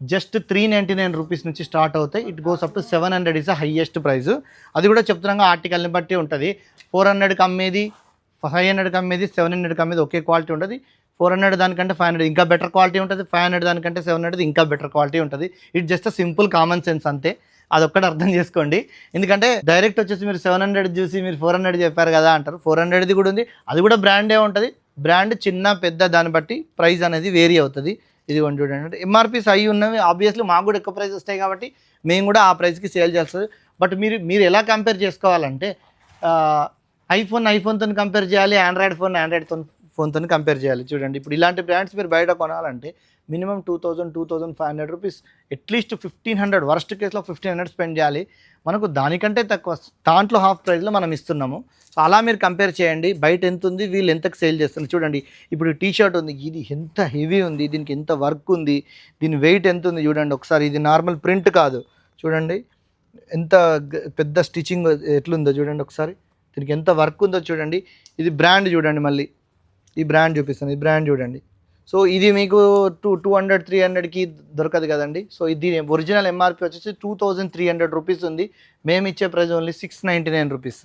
జస్ట్ 399 రూపీస్ నుంచి స్టార్ట్ అవుతాయి. It goes up to 700 is the highest price. అది కూడా చెప్తున్నాగా ఆర్టికల్ని బట్టి ఉంటుంది. 400కి అమ్మేది, 500కి అమ్మేది, 700కి అమ్మేది ఒకే క్వాలిటీ ఉంటుంది. 400 దానికంటే 500 ఇంకా బెటర్ క్వాలిటీ ఉంటుంది. 500 దానికంటే 700 ఇంకా బెటర్ క్వాలిటీ ఉంటుంది. It just simple common sense అంతే. అదొక్కటి అర్థం చేసుకోండి. ఎందుకంటే డైరెక్ట్ వచ్చేసి మీరు 700 చూసి మీరు 400 చెప్పారు కదా అంటారు. 400ది కూడా ఉంది, అది కూడా బ్రాండే ఉంటుంది. బ్రాండ్ చిన్న పెద్ద దాన్ని బట్టి ప్రైస్ అనేది వేరీ అవుతుంది. ఇదిగోండి చూడండి, MRPs అయ్యి ఉన్నవి. ఆబ్వియస్లీ మాకు కూడా ఎక్కువ ప్రైస్ వస్తాయి కాబట్టి మేము కూడా ఆ ప్రైస్కి సేల్ చేస్తుంది. బట్ మీరు ఎలా కంపేర్ చేసుకోవాలంటే ఐఫోన్తో కంపేర్ చేయాలి, ఆండ్రాయిడ్ ఫోన్తో కంపేర్ చేయాలి. చూడండి ఇప్పుడు ఇలాంటి బ్రాండ్స్ మీరు బయట కొనాలంటే మినిమం 2500 రూపీస్, అట్లీస్ట్ 1500, వర్స్ట్ కేసులో 1500 స్పెండ్ చేయాలి. మనకు దానికంటే తక్కువ దాంట్లో హాఫ్ ప్రైస్లో మనం ఇస్తున్నాము. సో అలా మీరు కంపేర్ చేయండి. బయట ఎంత ఉంది, వీళ్ళు ఎంతకు సేల్ చేస్తున్నారు. చూడండి ఇప్పుడు టీషర్ట్ ఉంది, ఇది ఎంత హెవీ ఉంది, దీనికి ఎంత వర్క్ ఉంది, దీని వెయిట్ ఎంత ఉంది చూడండి ఒకసారి. ఇది నార్మల్ ప్రింట్ కాదు, చూడండి ఎంత పెద్ద స్టిచ్చింగ్ ఎట్లుందో చూడండి ఒకసారి. దీనికి ఎంత వర్క్ ఉందో చూడండి. ఇది బ్రాండ్ చూడండి, మళ్ళీ ఈ బ్రాండ్ చూపిస్తాను. ఈ బ్రాండ్ చూడండి. సో ఇది మీకు 200-300కి దొరకదు కదండి. సో ఇది ఒరిజినల్ MRP వచ్చేసి 2300 రూపీస్ ఉంది. మేము ఇచ్చే ప్రైస్ ఓన్లీ 699 రూపీస్.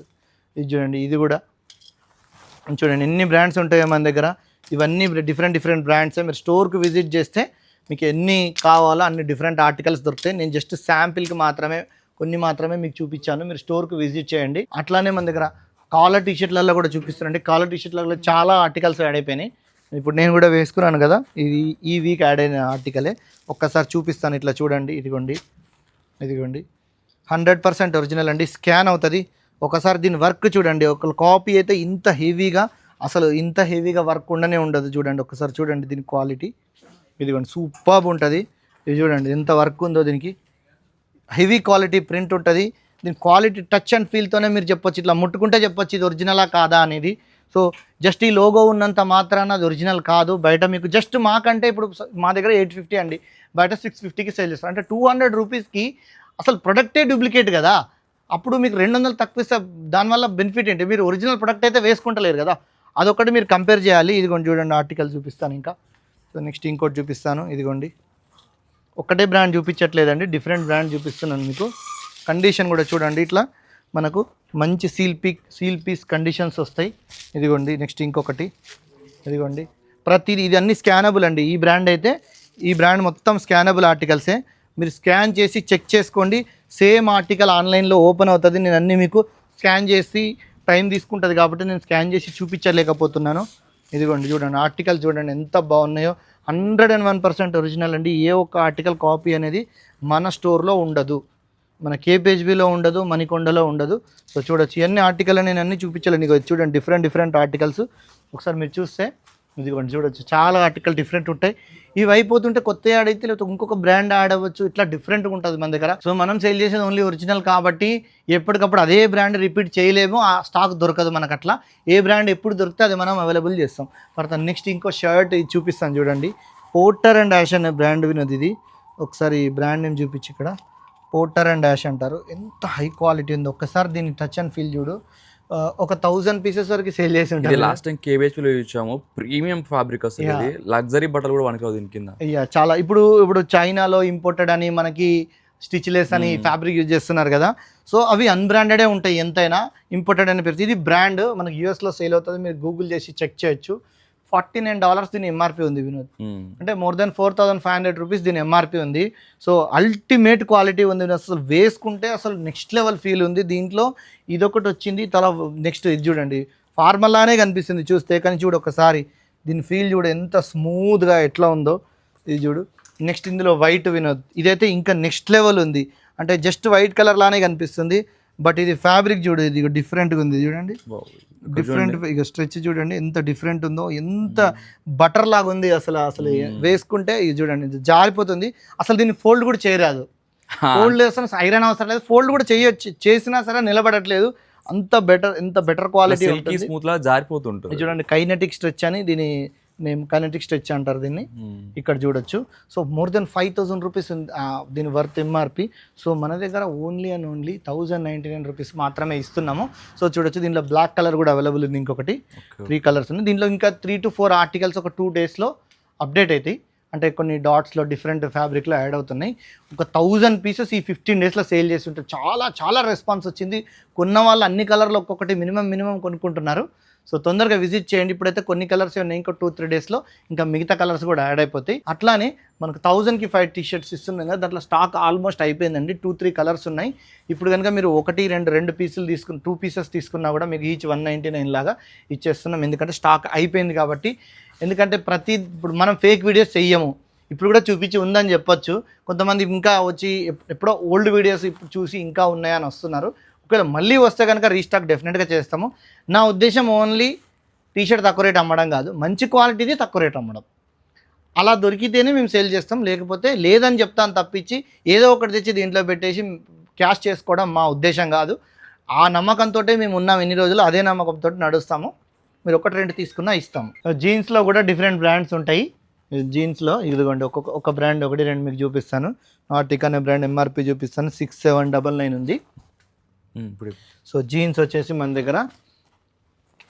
ఇది చూడండి, ఇది కూడా చూడండి ఎన్ని బ్రాండ్స్ ఉంటాయో మన దగ్గర. ఇవన్నీ డిఫరెంట్ బ్రాండ్సే. మీరు స్టోర్కి విజిట్ చేస్తే మీకు ఎన్ని కావాలో అన్ని డిఫరెంట్ ఆర్టికల్స్ దొరుకుతాయి. నేను జస్ట్ శాంపిల్కి కొన్ని మాత్రమే మీకు చూపించాను. మీరు స్టోర్కి విజిట్ చేయండి. అట్లానే మన దగ్గర కాలర్ టీషర్ట్లలో కూడా చూపిస్తానండి. కాలర్ టీషర్ట్లలో చాలా ఆర్టికల్స్ యాడ్ అయిపోయినాయి. ఇప్పుడు నేను కూడా వేసుకున్నాను కదా, ఇది ఈ వీక్ యాడ్ అయిన ఆర్టికలే. ఒక్కసారి చూపిస్తాను, ఇట్లా చూడండి. ఇదిగోండి 100% ఒరిజినల్ అండి. స్కాన్ అవుతుంది. ఒకసారి దీని వర్క్ చూడండి. ఒక కాపీ అయితే ఇంత హెవీగా వర్క్ ఉండదు. చూడండి ఒకసారి చూడండి దీని క్వాలిటీ. ఇదిగోండి సూపర్బ్ ఉంటుంది. ఇది చూడండి ఎంత వర్క్ ఉందో దీనికి. హెవీ క్వాలిటీ ప్రింట్ ఉంటుంది. దీని క్వాలిటీ టచ్ అండ్ ఫీల్తోనే మీరు చెప్పొచ్చు, ఇట్లా ముట్టుకుంటే చెప్పొచ్చు ఇది ఒరిజినలా కాదా అనేది. సో జస్ట్ ఈ లోగో ఉన్నంత మాత్రాన అది ఒరిజినల్ కాదు. బయట మీకు జస్ట్ మాకంటే ఇప్పుడు మా దగ్గర 850 అండి, బయట 650కి సేల్ చేస్తారు. అంటే 200 రూపీస్కి అసలు ప్రొడక్టే డూప్లికేట్ కదా. అప్పుడు మీకు 200 తక్కువ ఇస్తే దానివల్ల బెనిఫిట్ ఏంటి? మీరు ఒరిజినల్ ప్రొడక్ట్ అయితే వేసుకుంటలేరు కదా. అదొకటి మీరు కంపేర్ చేయాలి. ఇదిగోండి చూడండి ఆర్టికల్ చూపిస్తాను ఇంకా. సో నెక్స్ట్ ఇంకోటి చూపిస్తాను. ఇదిగోండి ఒకటే బ్రాండ్ చూపించట్లేదండి, డిఫరెంట్ బ్రాండ్ చూపిస్తున్నాను మీకు. కండిషన్ కూడా చూడండి, ఇట్లా మనకు మంచి సీల్ పీస్ కండిషన్స్ వస్తాయి. ఇదిగోండి నెక్స్ట్ ఇంకొకటి. ఇదిగోండి ప్రతిదీ ఇది అన్ని స్కానబుల్ అండి. ఈ బ్రాండ్ మొత్తం స్కానబుల్ ఆర్టికల్సే. మీరు స్కాన్ చేసి చెక్ చేసుకోండి. సేమ్ ఆర్టికల్ ఆన్లైన్లో ఓపెన్ అవుతుంది. నేను అన్నీ మీకు స్కాన్ చేసి టైం తీసుకుంటుంది కాబట్టి నేను స్కాన్ చేసి చూపించలేకపోతున్నాను. ఇదిగోండి చూడండి ఆర్టికల్ చూడండి ఎంత బాగున్నాయో. 101% ఒరిజినల్ అండి. ఏ ఒక్క ఆర్టికల్ కాపీ అనేది మన స్టోర్లో ఉండదు, మన KPHBలో ఉండదు, మణికొండలో ఉండదు. సో చూడొచ్చు ఇవన్నీ ఆర్టికల్ నేను అన్నీ చూపించలేను. ఇక చూడండి డిఫరెంట్ ఆర్టికల్స్. ఒకసారి మీరు చూస్తే ఇదిగోండి చూడొచ్చు, చాలా ఆర్టికల్ డిఫరెంట్ ఉంటాయి. ఇవి అయిపోతుంటే కొత్త యాడ్ అయితే లేకపోతే ఇంకొక బ్రాండ్ యాడ్ అవ్వచ్చు, ఇట్లా డిఫరెంట్గా ఉంటుంది మన దగ్గర. సో మనం సేల్ చేసేది ఓన్లీ ఒరిజినల్ కాబట్టి ఎప్పటికప్పుడు అదే బ్రాండ్ రిపీట్ చేయలేము, ఆ స్టాక్ దొరకదు మనకు. అట్లా ఏ బ్రాండ్ ఎప్పుడు దొరికితే అది మనం అవైలబుల్ చేస్తాం. తర్వాత నెక్స్ట్ ఇంకో షర్ట్ ఇది చూపిస్తాను చూడండి. పోర్టర్ అండ్ డాష్ అనే బ్రాండ్ వినది ఇది. ఒకసారి బ్రాండ్ నేమ్ చూపించి, ఇక్కడ పోర్టర్ అండ్ డాష్ అంటారు. ఎంత హై క్వాలిటీ ఉందో ఒక్కసారి దీన్ని టచ్ అండ్ ఫీల్ చూడు. ఒక 1000 పీసెస్ వరకు సేల్ చేసి ఉంటుంది. లాస్ట్ టైం కేబిహెచ్పీలో చూసాము, ప్రీమియం ఫ్యాబ్రిక్ వస్తుంది, లగ్జరీ బట్టలు కూడా మనకి దీని కింద. చాలా ఇప్పుడు చైనాలో ఇంపోర్టెడ్ అని మనకి స్టిచ్లెస్ అని ఫ్యాబ్రిక్ యూజ్ చేస్తున్నారు కదా. సో అవి అన్బ్రాండెడే ఉంటాయి ఎంతైనా, ఇంపోర్టెడ్ అని పేరు. ఇది బ్రాండ్ మనకి యూఎస్లో సేల్ అవుతుంది, మీరు గూగుల్ చేసి చెక్ చేయొచ్చు. $49 దీని ఎంఆర్పి ఉంది వినోద్. అంటే మోర్ దెన్ 4500 రూపీస్ దీని ఎంఆర్పి ఉంది. సో అల్టిమేట్ క్వాలిటీ ఉంది, అసలు వేసుకుంటే అసలు నెక్స్ట్ లెవెల్ ఫీల్ ఉంది. దీంట్లో ఇదొకటి వచ్చింది, నెక్స్ట్ ఇది చూడండి, ఫార్మల్లానే కనిపిస్తుంది చూస్తే, కానీ చూడు ఒకసారి దీని ఫీల్ చూడు ఎంత స్మూత్గా ఎట్లా ఉందో. ఇది చూడు. నెక్స్ట్ ఇందులో వైట్ వినోద్, ఇదైతే ఇంకా నెక్స్ట్ లెవెల్ ఉంది. అంటే జస్ట్ వైట్ కలర్ లానే కనిపిస్తుంది, బట్ ఇది ఫ్యాబ్రిక్ చూడు, ఇది డిఫరెంట్గా ఉంది చూడండి. డిఫరెంట్ ఇక స్ట్రెచ్ చూడండి ఎంత డిఫరెంట్ ఉందో, ఎంత బటర్ లాగా ఉంది. అసలు వేసుకుంటే ఇది చూడండి జారిపోతుంది. అసలు దీన్ని ఫోల్డ్ కూడా చేయరాదు, ఫోల్డ్ చేస్తున్న ఐరన్ అవసరం లేదు, ఫోల్డ్ కూడా చేయొచ్చు, చేసినా సరే నిలబడట్లేదు. ఎంత బెటర్ క్వాలిటీ స్మూత్ లా జారిపోతుంటుంది. చూడండి కైనెటిక్ స్ట్రెచ్ అని దీని నేమ్, కైనెటిక్ స్ట్రెచ్ అంటారు దీన్ని. ఇక్కడ చూడొచ్చు. సో మోర్ దెన్ 5000 రూపీస్ ఉంది దీని వర్త్ ఎంఆర్పి. సో మన దగ్గర ఓన్లీ 1099 రూపీస్ మాత్రమే ఇస్తున్నాము. సో చూడొచ్చు దీంట్లో బ్లాక్ కలర్ కూడా అవైలబుల్ ఉంది, ఇంకొకటి 3 కలర్స్ ఉంది. దీంట్లో ఇంకా 3 to 4 ఆర్టికల్స్ ఒక 2 daysలో అప్డేట్ అవుతాయి. అంటే కొన్ని డాట్స్లో డిఫరెంట్ ఫ్యాబ్రిక్లో యాడ్ అవుతున్నాయి. ఒక 1000 పీసెస్ ఈ 15 daysలో సేల్ చేసి ఉంటే చాలా రెస్పాన్స్ వచ్చింది. కొన్న వాళ్ళు అన్ని కలర్లు ఒక్కొక్కటి మినిమం కొనుక్కుంటున్నారు. సో తొందరగా విజిట్ చేయండి. ఇప్పుడైతే కొన్ని కలర్స్ ఉన్నాయి, ఇంకో 2-3 daysలో ఇంకా మిగతా కలర్స్ కూడా యాడ్ అయిపోతాయి. అట్లానే మనకు 1000కి 5 టీషర్ట్స్ ఇస్తున్నాం కదా, దాంట్లో స్టాక్ ఆల్మోస్ట్ అయిపోయిందండి. 2-3 కలర్స్ ఉన్నాయి. ఇప్పుడు కనుక మీరు 1-2 పీసులు తీసుకుని 2 pieces తీసుకున్నా కూడా మీకు ఈచ్ 199 లాగా ఇచ్చేస్తున్నాం, ఎందుకంటే స్టాక్ అయిపోయింది కాబట్టి. ఎందుకంటే ఇప్పుడు మనం ఫేక్ వీడియోస్ చెయ్యము, ఇప్పుడు కూడా చూపించి ఉందని చెప్పొచ్చు. కొంతమంది ఇంకా వచ్చి ఎప్పుడో ఓల్డ్ వీడియోస్ ఇప్పుడు చూసి ఇంకా ఉన్నాయని వస్తున్నారు. ఒకవేళ మళ్ళీ వస్తే కనుక రీస్టాక్ డెఫినెట్గా చేస్తాము. నా ఉద్దేశం ఓన్లీ టీషర్ట్ తక్కువ రేట్ అమ్మడం కాదు, మంచి క్వాలిటీది తక్కువ రేట్ అమ్మడం. అలా దొరికితేనే మేము సేల్ చేస్తాం, లేకపోతే లేదని చెప్తాను తప్పించి ఏదో ఒకటి తెచ్చి దీంట్లో పెట్టేసి క్యాష్ చేసుకోవడం మా ఉద్దేశం కాదు. ఆ నమ్మకంతో మేము ఉన్నాం ఎన్ని రోజులు, అదే నమ్మకంతో నడుస్తాము. మీరు 1-2 తీసుకున్నా ఇస్తాము. జీన్స్లో కూడా డిఫరెంట్ బ్రాండ్స్ ఉంటాయి. జీన్స్లో ఇదిగోండి ఒక బ్రాండ్ 1-2 మీకు చూపిస్తాను. నార్టిక్ అనే బ్రాండ్ ఎంఆర్పి చూపిస్తాను, 6799 ఉంది. సో జీన్స్ వచ్చేసి మన దగ్గర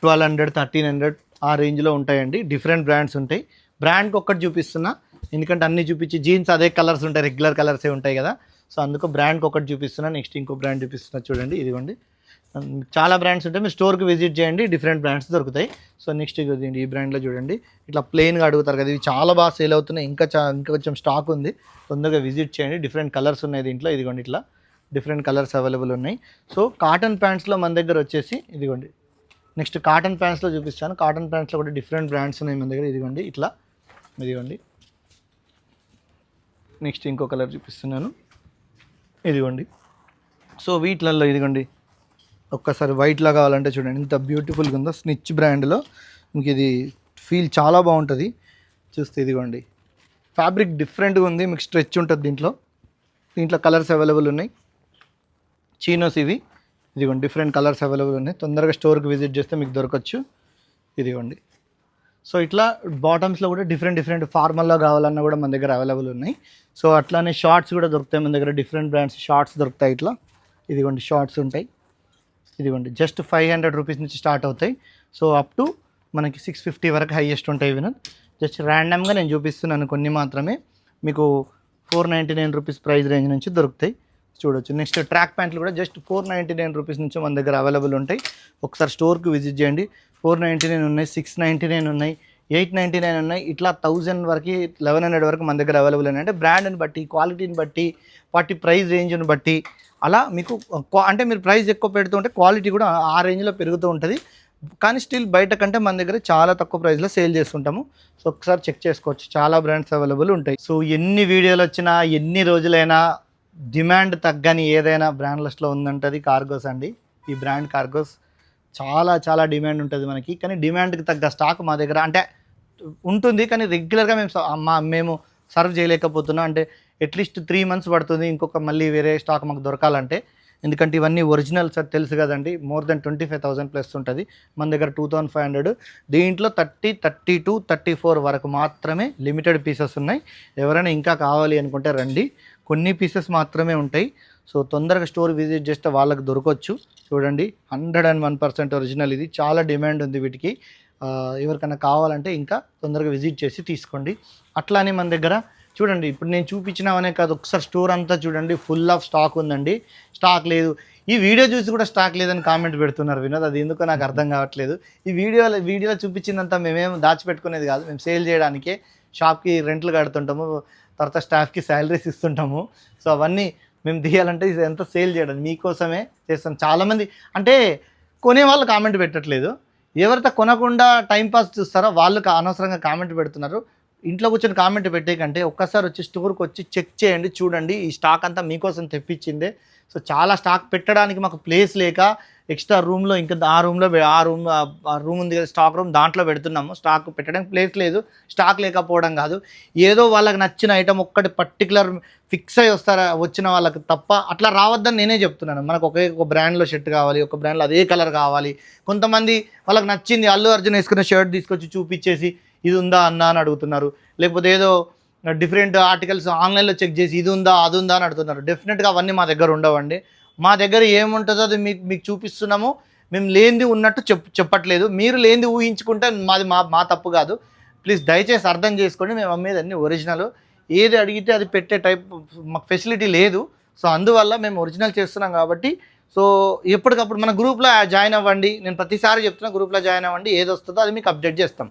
1200, 1300 ఆ రేంజ్లో ఉంటాయండి. డిఫరెంట్ బ్రాండ్స్ ఉంటాయి. బ్రాండ్కి ఒక్కటి చూపిస్తున్నా, ఎందుకంటే అన్నీ చూపించి జీన్స్ అదే కలర్స్ ఉంటాయి, రెగ్యులర్ కలర్సే ఉంటాయి కదా. సో అందుకు బ్రాండ్కి ఒకటి చూపిస్తున్నా. నెక్స్ట్ ఇంకో బ్రాండ్ చూపిస్తున్నా చూడండి, ఇదిగోండి. చాలా బ్రాండ్స్ ఉంటాయి, మీరు స్టోర్కి విజిట్ చేయండి, డిఫరెంట్ బ్రాండ్స్ దొరుకుతాయి. సో నెక్స్ట్ ఇదిగోండి, ఈ బ్రాండ్లో చూడండి, ఇట్లా ప్లెయిన్గా అడుగుతారు కదా, ఇవి చాలా బాగా సేల్ అవుతున్నాయి. ఇంకా కొంచెం స్టాక్ ఉంది, తొందరగా విజిట్ చేయండి. డిఫరెంట్ కలర్స్ ఉన్నాయి దీంట్లో, ఇదిగోండి ఇట్లా డిఫరెంట్ కలర్స్ అవైలబుల్ ఉన్నాయి. సో కాటన్ ప్యాంట్స్లో మన దగ్గర వచ్చేసి ఇదిగోండి, నెక్స్ట్ కాటన్ ప్యాంట్స్లో చూపిస్తాను. కాటన్ ప్యాంట్స్లో కూడా డిఫరెంట్ బ్రాండ్స్ ఉన్నాయి మన దగ్గర, ఇదిగోండి ఇట్లా, ఇదిగోండి. నెక్స్ట్ ఇంకో కలర్ చూపిస్తున్నాను, ఇదిగోండి. సో వీటిలలో ఇదిగోండి ఒక్కసారి వైట్లో కావాలంటే చూడండి ఎంత బ్యూటిఫుల్గా ఉందో, స్నిచ్ బ్రాండ్లో. ఇంక ఇది ఫీల్ చాలా బాగుంటుంది చూస్తే. ఇదిగోండి ఫ్యాబ్రిక్ డిఫరెంట్గా ఉంది, మీకు స్ట్రెచ్ ఉంటుంది దీంట్లో కలర్స్ అవైలబుల్ ఉన్నాయి. చీనోస్ ఇదిగోండి డిఫరెంట్ కలర్స్ అవైలబుల్ ఉన్నాయి. తొందరగా స్టోర్కి విజిట్ చేస్తే మీకు దొరకచ్చు, ఇదిగోండి. సో ఇట్లా బాటమ్స్లో కూడా డిఫరెంట్ ఫార్మల్లో కావాలన్నా కూడా మన దగ్గర అవైలబుల్ ఉన్నాయి. సో అట్లానే షార్ట్స్ కూడా దొరుకుతాయి మన దగ్గర, డిఫరెంట్ బ్రాండ్స్ షార్ట్స్ దొరుకుతాయి ఇట్లా. ఇదిగోండి షార్ట్స్ ఉంటాయి, ఇదిగోండి జస్ట్ 500 రూపీస్ నుంచి స్టార్ట్ అవుతాయి. సో అప్ టు మనకి 650 వరకు హైయెస్ట్ ఉంటాయి వినోద్. జస్ట్ ర్యాండమ్గా నేను చూపిస్తున్నాను కొన్ని మాత్రమే. మీకు 499 రూపీస్ ప్రైస్ రేంజ్ నుంచి దొరుకుతాయి, చూడొచ్చు. నెక్స్ట్ ట్రాక్ ప్యాంట్లు కూడా జస్ట్ 499 రూపీస్ నుంచి మన దగ్గర అవైలబుల్ ఉంటాయి. ఒకసారి స్టోర్కి విజిట్ చేయండి. 499 ఉన్నాయి, 699 ఉన్నాయి, 899 ఉన్నాయి, ఇట్లా 1000 వరకు 1100 వరకు మన దగ్గర అవైలబుల్ ఉన్నాయి. అంటే బ్రాండ్ని బట్టి, క్వాలిటీని బట్టి, వాటి ప్రైస్ రేంజ్ని బట్టి అలా మీకు అంటే మీరు ప్రైస్ ఎక్కువ పెడుతూ ఉంటే క్వాలిటీ కూడా ఆ రేంజ్లో పెరుగుతూ ఉంటుంది. కానీ స్టిల్ బయట కంటే మన దగ్గర చాలా తక్కువ ప్రైస్లో సేల్ చేస్తుంటాము. సో ఒకసారి చెక్ చేసుకోవచ్చు, చాలా బ్రాండ్స్ అవైలబుల్ ఉంటాయి. సో ఎన్ని వీడియోలు వచ్చినా, ఎన్ని రోజులైనా డిమాండ్ తగ్గని ఏదైనా బ్రాండ్ లిస్ట్లో ఉందంటది కార్గోస్ అండి. ఈ బ్రాండ్ కార్గోస్ చాలా డిమాండ్ ఉంటుంది మనకి, కానీ డిమాండ్కి తగ్గ స్టాక్ మా దగ్గర, అంటే ఉంటుంది, కానీ రెగ్యులర్గా మేము సర్వ్ చేయలేకపోతున్నాం. అంటే అట్లీస్ట్ 3 months పడుతుంది ఇంకొక మళ్ళీ వేరే స్టాక్ మాకు దొరకాలంటే. ఎందుకంటే ఇవన్నీ ఒరిజినల్ సార్, తెలుసు కదండి, మోర్ దెన్ 25,000 ప్లస్ ఉంటుంది. మన దగ్గర 2,500. దీంట్లో 30, 32, 34 వరకు మాత్రమే లిమిటెడ్ పీసెస్ ఉన్నాయి. ఎవరైనా ఇంకా కావాలి అనుకుంటే రండి, కొన్ని పీసెస్ మాత్రమే ఉంటాయి. సో తొందరగా స్టోర్ విజిట్ చేస్తే వాళ్ళకి దొరకవచ్చు. చూడండి 101% ఒరిజినల్, ఇది చాలా డిమాండ్ ఉంది వీటికి. ఎవరికైనా కావాలంటే ఇంకా తొందరగా విజిట్ చేసి తీసుకోండి. అట్లానే మన దగ్గర చూడండి, ఇప్పుడు నేను చూపించినవనే కాదు, ఒకసారి స్టోర్ అంతా చూడండి, ఫుల్ ఆఫ్ స్టాక్ ఉందండి. స్టాక్ లేదు, ఈ వీడియో చూసి కూడా స్టాక్ లేదని కామెంట్ పెడుతున్నారు వినోద్, అది ఎందుకో నాకు అర్థం కావట్లేదు. ఈ వీడియోలో చూపించిందంతా మేమేం దాచిపెట్టుకునేది కాదు, మేము సేల్ చేయడానికే షాప్కి రెంట్లు కడుతుంటాము, తర్వాత స్టాఫ్కి శాలరీస్ ఇస్తుంటాము. సో అవన్నీ మేము తీయాలంటే ఇదంతా సేల్ చేయడం మీకోసమే చేస్తాం. చాలామంది అంటే కొనే వాళ్ళు కామెంట్ పెట్టట్లేదు, ఎవరైతే కొనకుండా టైంపాస్ చూస్తారో వాళ్ళు అనవసరంగా కామెంట్ పెడుతున్నారు. ఇంట్లో కూర్చొని కామెంట్ పెట్టే కంటే ఒక్కసారి వచ్చి స్టోర్కి వచ్చి చెక్ చేయండి, చూడండి ఈ స్టాక్ అంతా మీకోసం తెప్పించిందే. సో చాలా స్టాక్ పెట్టడానికి మాకు ప్లేస్ లేక ఎక్స్ట్రా రూమ్లో ఇంకా ఆ రూమ్ ఉంది కదా, స్టాక్ రూమ్, దాంట్లో పెడుతున్నాము. స్టాక్ పెట్టడానికి ప్లేస్ లేదు, స్టాక్ లేకపోవడం కాదు, ఏదో వాళ్ళకి నచ్చిన ఐటమ్ ఒక్కటి పర్టికులర్ ఫిక్స్ అయ్యి వచ్చిన వాళ్ళకి తప్ప అట్లా రావద్దని నేనే చెప్తున్నాను. మనకు ఒక బ్రాండ్లో షర్ట్ కావాలి, ఒక బ్రాండ్లో అదే కలర్ కావాలి. కొంతమంది వాళ్ళకి నచ్చింది అల్లు అర్జున్ వేసుకున్న షర్ట్ తీసుకొచ్చి చూపించేసి ఇది ఉందా అన్నా అని అడుగుతున్నారు, లేకపోతే ఏదో డిఫరెంట్ ఆర్టికల్స్ ఆన్లైన్లో చెక్ చేసి ఇది ఉందా అది ఉందా అని అడుగుతున్నారు. డెఫినెట్గా అవన్నీ మా దగ్గర ఉండవండి. మా దగ్గర ఏముంటుందో అది మీకు చూపిస్తున్నాము. మేము లేనిది ఉన్నట్టు చెప్పట్లేదు, మీరు లేనిది ఊహించుకుంటే మాది మా తప్పు కాదు. ప్లీజ్ దయచేసి అర్థం చేసుకోండి, మేము అమ్మేది అన్ని ఒరిజినల్. ఏది అడిగితే అది పెట్టే టైప్ మాకు ఫెసిలిటీ లేదు. సో అందువల్ల మేము ఒరిజినల్ చేస్తున్నాం కాబట్టి సో ఎప్పటికప్పుడు మన గ్రూప్లో జాయిన్ అవ్వండి. నేను ప్రతిసారి చెప్తున్నా, గ్రూప్లో జాయిన్ అవ్వండి, ఏది వస్తుందో అది మీకు అప్డేట్ చేస్తాం.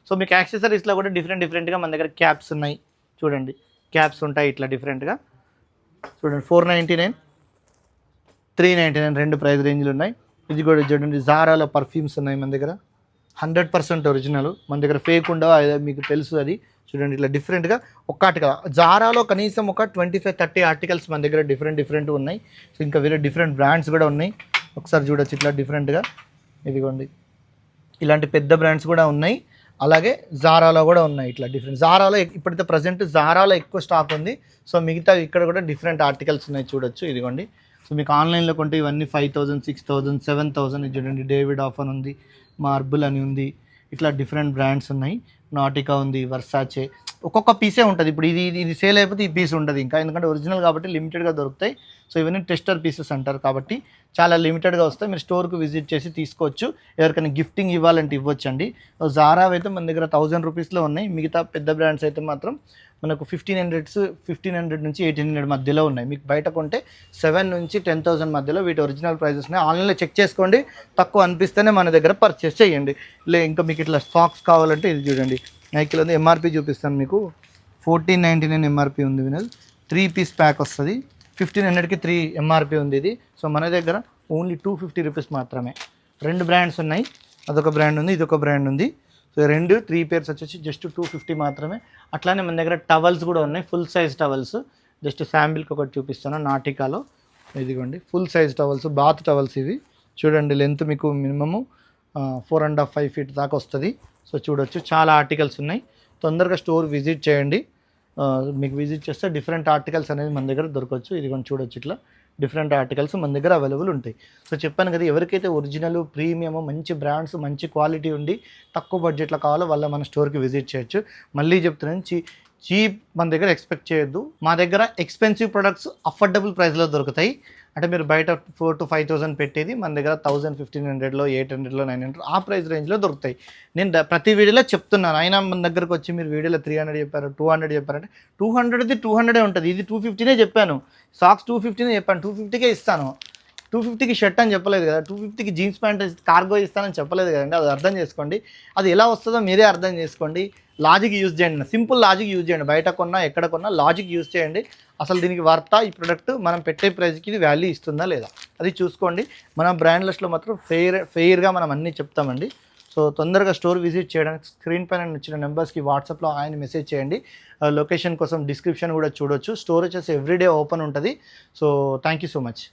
సో మీకు యాక్సెసరీస్లో కూడా డిఫరెంట్గా మన దగ్గర క్యాప్స్ ఉన్నాయి. చూడండి క్యాప్స్ ఉంటాయి ఇట్లా డిఫరెంట్గా. చూడండి 499, 399 రెండు ప్రైస్ రేంజ్లు ఉన్నాయి. ఇది కూడా చూడండి జారాలో పర్ఫ్యూమ్స్ ఉన్నాయి మన దగ్గర, 100% ఒరిజినల్. మన దగ్గర ఫేక్ ఉండవు, మీకు తెలుసు అది. చూడండి ఇట్లా డిఫరెంట్గా ఒక్క ఆర్టికల్ జారాలో కనీసం ఒక 25-30 ఆర్టికల్స్ మన దగ్గర డిఫరెంట్ ఉన్నాయి. సో ఇంకా వేరే డిఫరెంట్ బ్రాండ్స్ కూడా ఉన్నాయి, ఒకసారి చూడొచ్చు ఇట్లా డిఫరెంట్గా. ఇదిగోండి ఇలాంటి పెద్ద బ్రాండ్స్ కూడా ఉన్నాయి, అలాగే జారాలో కూడా ఉన్నాయి ఇట్లా డిఫరెంట్. జారాలో ఇప్పుడైతే ప్రజెంట్ జారాలో ఎక్కువ స్టాక్ ఉంది. సో మిగతా ఇక్కడ కూడా డిఫరెంట్ ఆర్టికల్స్ ఉన్నాయి చూడొచ్చు. ఇదిగోండి సో మీకు ఆన్లైన్లో కొంటే ఇవన్నీ 5,000, 6,000, 7,000. ఇది చూడండి డేవిడ్ ఆఫన్ ఉంది, మార్బుల్ అని ఉంది, ఇట్లా డిఫరెంట్ బ్రాండ్స్ ఉన్నాయి. నాటికా ఉంది, వర్సాచే, ఒక్కొక్క పీసే ఉంటుంది. ఇప్పుడు ఇది సేల్ అయిపోతే ఈ పీస్ ఉంటుంది ఇంకా, ఎందుకంటే ఒరిజినల్ కాబట్టి లిమిటెడ్గా దొరుకుతాయి. సో ఇవన్నీ టెస్టర్ పీసెస్ అంటారు కాబట్టి చాలా లిమిటెడ్గా వస్తాయి. మీరు స్టోర్కి విజిట్ చేసి తీసుకోవచ్చు. ఎవరికైనా గిఫ్టింగ్ ఇవ్వాలంటే ఇవ్వచ్చండి. జారా అయితే మన దగ్గర 1,000 రూపీస్లో ఉన్నాయి. మిగతా పెద్ద బ్రాండ్స్ అయితే మాత్రం మనకు 1,500 నుంచి 1,800 మధ్యలో ఉన్నాయి. మీకు బయట కొంటే 7 నుంచి 10,000 మధ్యలో వీటి ఒరిజినల్ ప్రైజెస్ ఉన్నాయి. ఆన్లైన్లో చెక్ చేసుకోండి, తక్కువ అనిపిస్తేనే మన దగ్గర పర్చేస్ చేయండి. ఇంకా మీకు ఇట్లా సాక్స్ కావాలంటే ఇది చూడండి, నైకిలో ఉంది. ఎంఆర్పి చూపిస్తాను మీకు, 1499 ఎంఆర్పి ఉంది వినోద్. 3 పీస్ ప్యాక్ వస్తుంది, 1,500కి 3 ఎంఆర్పి ఉంది ఇది. సో మన దగ్గర ఓన్లీ 250 రూపీస్ మాత్రమే. 2 బ్రాండ్స్ ఉన్నాయి, అదొక బ్రాండ్ ఉంది, ఇదొక బ్రాండ్ ఉంది. సో 3 పేర్స్ వచ్చేసి జస్ట్ 250 మాత్రమే. అట్లానే మన దగ్గర టవల్స్ కూడా ఉన్నాయి, ఫుల్ సైజ్ టవల్స్. జస్ట్ శాంపిల్కి ఒకటి చూపిస్తాను, నాటికాలో. ఇదిగోండి full size towels, bath towels ఇవి. చూడండి లెంత్ మీకు మినిమము 4.5 feet దాకా వస్తుంది. సో చూడొచ్చు చాలా ఆర్టికల్స్ ఉన్నాయి. తొందరగా స్టోర్ విజిట్ చేయండి. మీకు విజిట్ చేస్తే డిఫరెంట్ ఆర్టికల్స్ అనేది మన దగ్గర దొరకవచ్చు. ఇది కొంచెం చూడొచ్చు, ఇట్లా డిఫరెంట్ ఆర్టికల్స్ మన దగ్గర అవైలబుల్ ఉంటాయి. సో చెప్పాను కదా, ఎవరికైతే ఒరిజినల్, ప్రీమియం, మంచి బ్రాండ్స్, మంచి క్వాలిటీ ఉండి తక్కువ బడ్జెట్లో కావాలో వాళ్ళ మన స్టోర్కి విజిట్ చేయొచ్చు. మళ్ళీ చెప్తున్నాను, చీప్ మన దగ్గర ఎక్స్పెక్ట్ చేయొద్దు. మా దగ్గర ఎక్స్పెన్సివ్ ప్రొడక్ట్స్ అఫోర్డబుల్ ప్రైస్లో దొరుకుతాయి. అంటే మీరు బయట 4,000 to 5,000 పెట్టేది మన దగ్గర 1,000, 1,500లో, 800లో, 900 ఆ ప్రైస్ రేంజ్లో దొరుకుతాయి. నేను ప్రతి వీడియోలో చెప్తున్నాను. అయినా మన దగ్గరకు వచ్చి మీరు వీడియోలో 300 చెప్పారు, 200 చెప్పారంటే 200ది 200 ఉంటుంది. ఇది 250నే చెప్పాను, సాక్స్ 250నే చెప్పాను, 250కే ఇస్తాను. 250కి షర్ట్ అని చెప్పలేదు కదా, 250కి జీన్స్ ప్యాంట్ కార్గో ఇస్తానని చెప్పలేదు కదండి. అది అర్థం చేసుకోండి. అది ఎలా వస్తుందో మీరే అర్థం చేసుకోండి. లాజిక్ యూజ్ చేయండి, సింపుల్ లాజిక్ యూజ్ చేయండి. బయట కొన్నా ఎక్కడ కొన్నా లాజిక్ యూజ్ చేయండి. అసలు దీనికి వర్తా ఈ ప్రోడక్ట్ మనం పెట్టే ప్రైస్కి ఇది వాల్యూ ఇస్తుందా లేదా అది చూసుకోండి. మన బ్రాండ్ లిస్ట్లో మాత్రం ఫెయిర్గా మనం అన్నీ చెప్తామండి. సో తొందరగా స్టోర్ విజిట్ చేయడానికి స్క్రీన్ పైన వచ్చిన నెంబర్స్కి వాట్సాప్లో ఆయన మెసేజ్ చేయండి. లొకేషన్ కోసం డిస్క్రిప్షన్ కూడా చూడొచ్చు. స్టోర్ వచ్చేసి ఎవ్రీడే ఓపెన్ ఉంటుంది. So thank you so much.